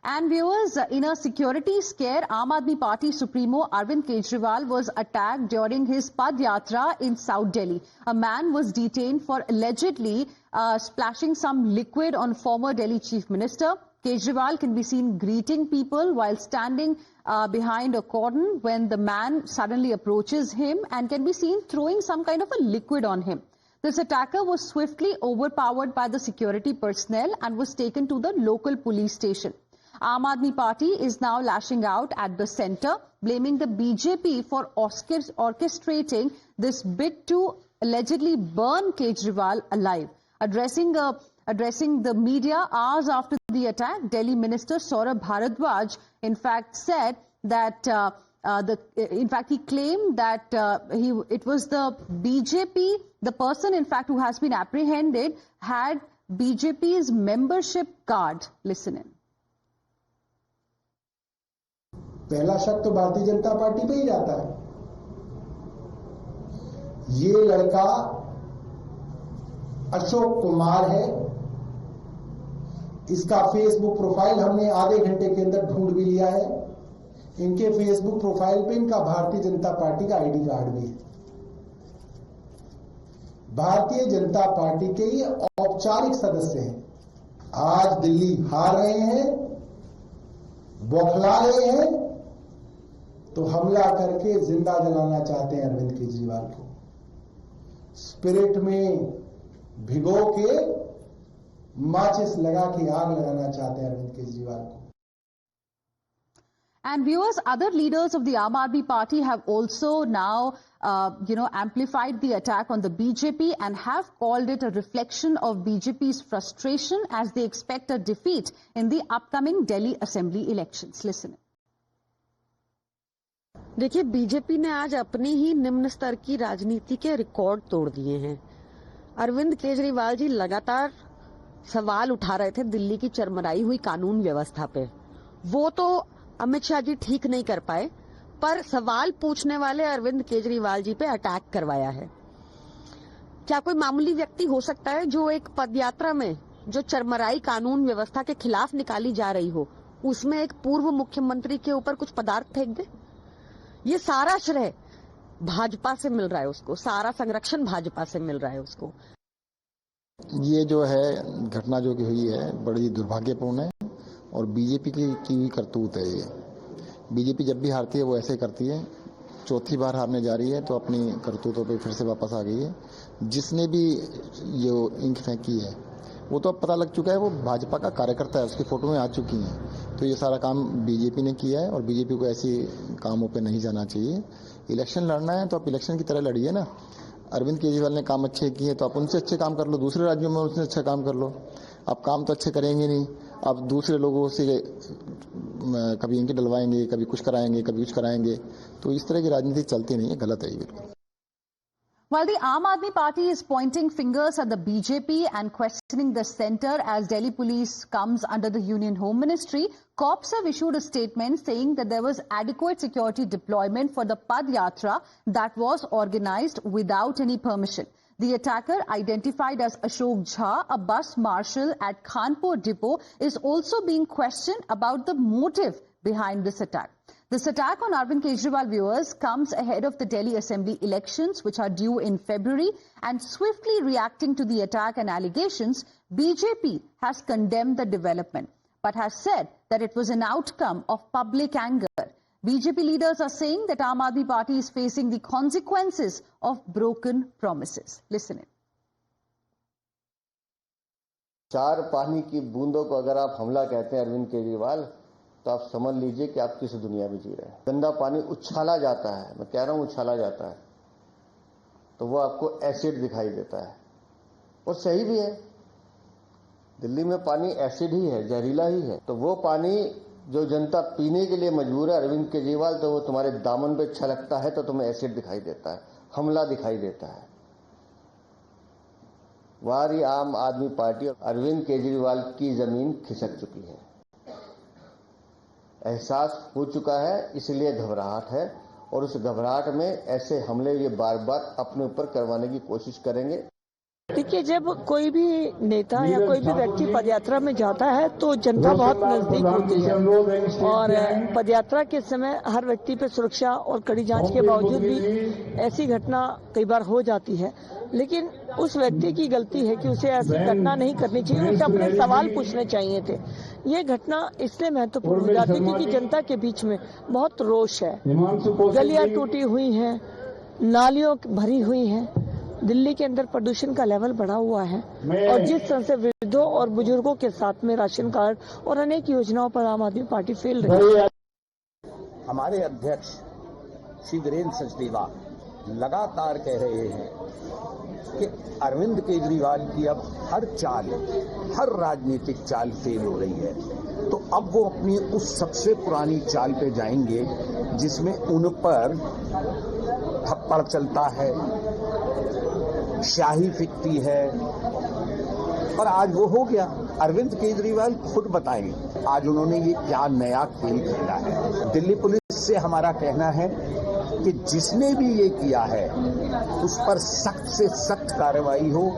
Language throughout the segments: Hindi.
And viewers, in a security scare, Aam Aadmi Party Supremo Arvind Kejriwal was attacked during his Padyatra in South Delhi. A man was detained for allegedly splashing some liquid on former Delhi Chief Minister. Kejriwal can be seen greeting people while standing behind a cordon when the man suddenly approaches him and can be seen throwing some kind of a liquid on him. This attacker was swiftly overpowered by the security personnel and was taken to the local police station. Aam Aadmi Party is now lashing out at the centre, blaming the BJP for orchestrating this bid to allegedly burn Kejriwal alive. Addressing the media hours after the attack, Delhi Minister Saurabh Bharadwaj in fact said that he claimed that it was the BJP, the person in fact who has been apprehended had BJP's membership card. Listen in. पहला शक तो भारतीय जनता पार्टी पे ही जाता है। ये लड़का अशोक कुमार है। इसका फेसबुक प्रोफाइल हमने आधे घंटे के अंदर ढूंढ भी लिया है। इनके फेसबुक प्रोफाइल पे इनका भारतीय जनता पार्टी का आईडी कार्ड भी है। भारतीय जनता पार्टी के ये औपचारिक सदस्य हैं। आज दिल्ली हार रहे हैं, बौखला रहे हैं, तो हमला करके जिंदा जलाना चाहते हैं अरविंद केजरीवाल को। स्पिरिट में भिगो के माचिस लगा के आग लगाना चाहते हैं अरविंद केजरीवाल को। And viewers, other leaders of the Aam Aadmi Party have also now, amplified the attack on the BJP and have called it a reflection of BJP's frustration as they expect a defeat in the upcoming Delhi Assembly elections. Listen. देखिए, बीजेपी ने आज अपनी ही निम्न स्तर की राजनीति के रिकॉर्ड तोड़ दिए हैं। अरविंद केजरीवाल जी लगातार सवाल उठा रहे थे दिल्ली की चरमराई हुई कानून व्यवस्था पे। वो तो अमित शाह जी ठीक नहीं कर पाए, पर सवाल पूछने वाले अरविंद केजरीवाल जी पे अटैक करवाया है। क्या कोई मामूली व्यक्ति हो सकता है जो एक पदयात्रा में जो चरमराई कानून व्यवस्था के खिलाफ निकाली जा रही हो, उसमें एक पूर्व मुख्यमंत्री के ऊपर कुछ पदार्थ फेंक दे? ये सारा श्रेय भाजपा से मिल रहा है उसको, सारा संरक्षण भाजपा से मिल रहा है उसको। ये जो है घटना जो की हुई है बड़ी दुर्भाग्यपूर्ण है और बीजेपी की भी करतूत है। ये बीजेपी जब भी हारती है वो ऐसे करती है। चौथी बार हारने जा रही है तो अपनी करतूतों पे फिर से वापस आ गई है। जिसने भी ये इंक फेंकी है वो तो अब पता लग चुका है वो भाजपा का कार्यकर्ता है, उसकी फोटो में आ चुकी हैं। तो ये सारा काम बीजेपी ने किया है और बीजेपी को ऐसे कामों पे नहीं जाना चाहिए। इलेक्शन लड़ना है तो आप इलेक्शन की तरह लड़िए ना। अरविंद केजरीवाल ने काम अच्छे किए हैं तो आप उनसे अच्छे काम कर लो, दूसरे राज्यों में उनसे अच्छा काम कर लो। आप काम तो अच्छे करेंगे नहीं, आप दूसरे लोगों से कभी इनके डलवाएंगे, कभी कुछ कराएंगे, कभी कुछ कराएंगे। तो इस तरह की राजनीति चलती नहीं है, गलत है ये बिल्कुल। While the Aam Aadmi Party is pointing fingers at the BJP and questioning the centre as Delhi police comes under the Union Home Ministry, cops have issued a statement saying that there was adequate security deployment for the Padyatra that was organised without any permission. The attacker, identified as Ashok Jha, a bus marshal at Khanpur depot, is also being questioned about the motive behind this attack. This attack on Arvind Kejriwal, viewers, comes ahead of the Delhi Assembly elections, which are due in February, and swiftly reacting to the attack and allegations, BJP has condemned the development, but has said that it was an outcome of public anger. BJP leaders are saying that Aam Aadmi Party is facing the consequences of broken promises. Listen in. 4 पानी की बूंदों को अगर आप हमला कहते हैं अरविंद केजरीवाल, तो आप समझ लीजिए कि आप किस दुनिया में जी रहे हैं। गंदा पानी उछाला जाता है, मैं कह रहा हूं उछाला जाता है, तो वो आपको एसिड दिखाई देता है। और सही भी है, दिल्ली में पानी एसिड ही है, जहरीला ही है। तो वो पानी जो जनता पीने के लिए मजबूर है, अरविंद केजरीवाल, तो वो तुम्हारे दामन पे छलकता है तो तुम्हें एसिड दिखाई देता है, हमला दिखाई देता है। वारी आम आदमी पार्टी अरविंद केजरीवाल की जमीन खिसक चुकी है, एहसास हो चुका है, इसलिए घबराहट है और उस घबराहट में ऐसे हमले ये बार बार अपने ऊपर करवाने की कोशिश करेंगे। देखिए, जब कोई भी नेता या कोई भी व्यक्ति पदयात्रा में जाता है तो जनता बहुत नजदीक होती है और पदयात्रा के समय हर व्यक्ति पर सुरक्षा और कड़ी जांच के बावजूद भी ऐसी घटना कई बार हो जाती है। लेकिन उस व्यक्ति की गलती है कि उसे ऐसी घटना नहीं करनी चाहिए, उसे अपने सवाल पूछने चाहिए थे। ये घटना इसलिए महत्वपूर्ण हो जाती है क्योंकि जनता के बीच में बहुत रोष है, गलियां टूटी हुई हैं, नालियों भरी हुई हैं, दिल्ली के अंदर प्रदूषण का लेवल बढ़ा हुआ है और जिस तरह से वृद्धों और बुजुर्गों के साथ में राशन कार्ड और अनेक योजनाओं पर आम आदमी पार्टी फेल रही है। हमारे अध्यक्ष श्री वीरेंद्र सचदेवा लगातार कह रहे हैं कि अरविंद केजरीवाल की अब हर राजनीतिक चाल फेल हो रही है, तो अब वो अपनी उस सबसे पुरानी चाल पे जाएंगे जिसमें उन पर थप्पड़ चलता है, शाही फिकती है, और आज वो हो गया। अरविंद केजरीवाल खुद बताएंगे आज उन्होंने ये क्या नया खेल खेला है। दिल्ली पुलिस से हमारा कहना है कि जिसने भी ये किया है उस पर सख्त से सख्त कार्रवाई हो।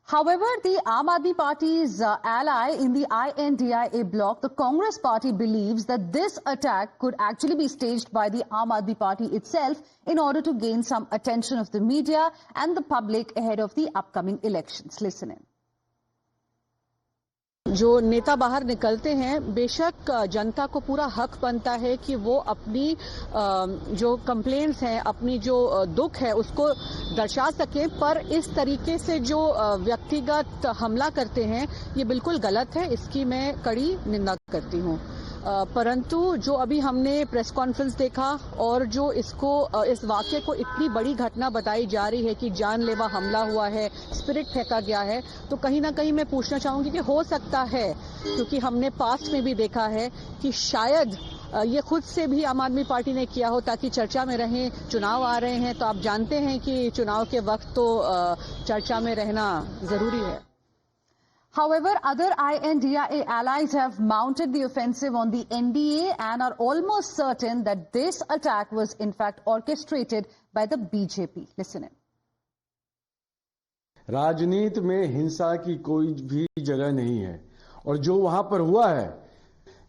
However, the Aam Aadmi Party's ally in the INDIA bloc, the Congress Party, believes that this attack could actually be staged by the Aam Aadmi Party itself in order to gain some attention of the media and the public ahead of the upcoming elections. Listen in. जो नेता बाहर निकलते हैं, बेशक जनता को पूरा हक बनता है कि वो अपनी जो कंप्लेंट्स हैं, अपनी जो दुख है उसको दर्शा सकें, पर इस तरीके से जो व्यक्तिगत हमला करते हैं ये बिल्कुल गलत है, इसकी मैं कड़ी निंदा करती हूँ। परंतु जो अभी हमने प्रेस कॉन्फ्रेंस देखा और जो इस वाक़ये को इतनी बड़ी घटना बताई जा रही है कि जानलेवा हमला हुआ है, स्पिरिट फेंका गया है, तो कहीं ना कहीं मैं पूछना चाहूंगी कि हो सकता है, क्योंकि हमने पास्ट में भी देखा है कि शायद ये खुद से भी आम आदमी पार्टी ने किया हो ताकि चर्चा में रहें। चुनाव आ रहे हैं तो आप जानते हैं कि चुनाव के वक्त तो चर्चा में रहना जरूरी है। However, other INDIA allies have mounted the offensive on the NDA and are almost certain that this attack was in fact orchestrated by the BJP. Listen in. राजनीति में हिंसा की कोई भी जगह नहीं है और जो वहां पर हुआ है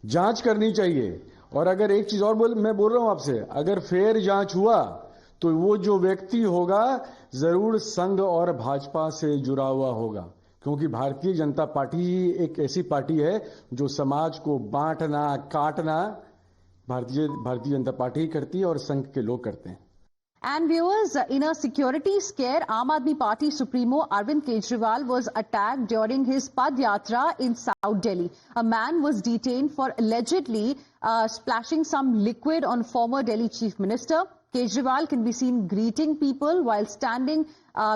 जांच करनी चाहिए। और अगर एक चीज और मैं बोल रहा हूं आपसे, अगर फेयर जांच हुआ तो वो जो व्यक्ति होगा जरूर संघ और भाजपा से जुड़ा हुआ होगा, क्योंकि भारतीय जनता पार्टी ही एक ऐसी पार्टी है जो समाज को बांटना काटना भारतीय जनता पार्टी ही करती है और संघ के लोग करते हैं। And viewers, in a security scare, Aam Aadmi Party Supremo Arvind Kejriwal was attacked during his Padyatra in South Delhi. A man was detained for allegedly splashing some liquid on former Delhi Chief Minister. Kejriwal can be seen greeting people while standing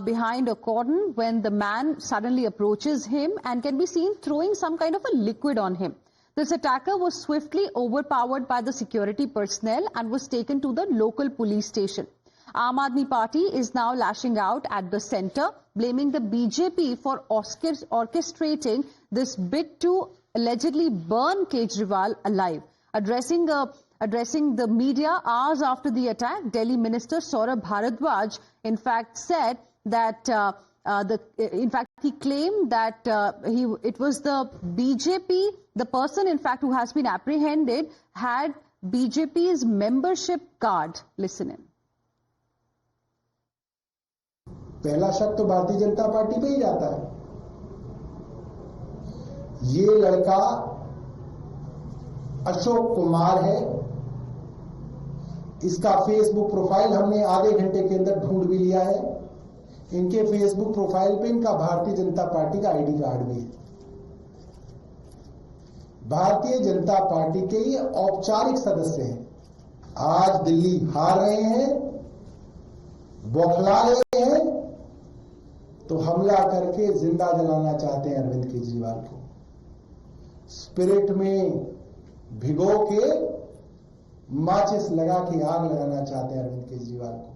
behind a cordon when the man suddenly approaches him and can be seen throwing some kind of a liquid on him. This attacker was swiftly overpowered by the security personnel and was taken to the local police station. Aam Aadmi Party is now lashing out at the centre, blaming the BJP for orchestrating this bid to allegedly burn Kejriwal alive. Addressing the media hours after the attack, Delhi Minister Saurabh Bharadwaj in fact said that he claimed that it was the BJP, the person in fact who has been apprehended had BJP's membership card. Listen in. पहला शक तो भारतीय जनता पार्टी पे ही जाता है। ये लड़का अशोक कुमार है, इसका फेसबुक प्रोफाइल हमने आधे घंटे के अंदर ढूंढ भी लिया है। इनके फेसबुक प्रोफाइल पे इनका भारतीय जनता पार्टी का आईडी कार्ड भी है। भारतीय जनता पार्टी के ये औपचारिक सदस्य हैं। आज दिल्ली हार रहे हैं, बौखला रहे हैं, तो हमला करके जिंदा जलाना चाहते हैं अरविंद केजरीवाल को। स्पिरिट में भिगो के माचिस लगा के आग लगाना चाहते हैं अरविंद केजरीवाल को।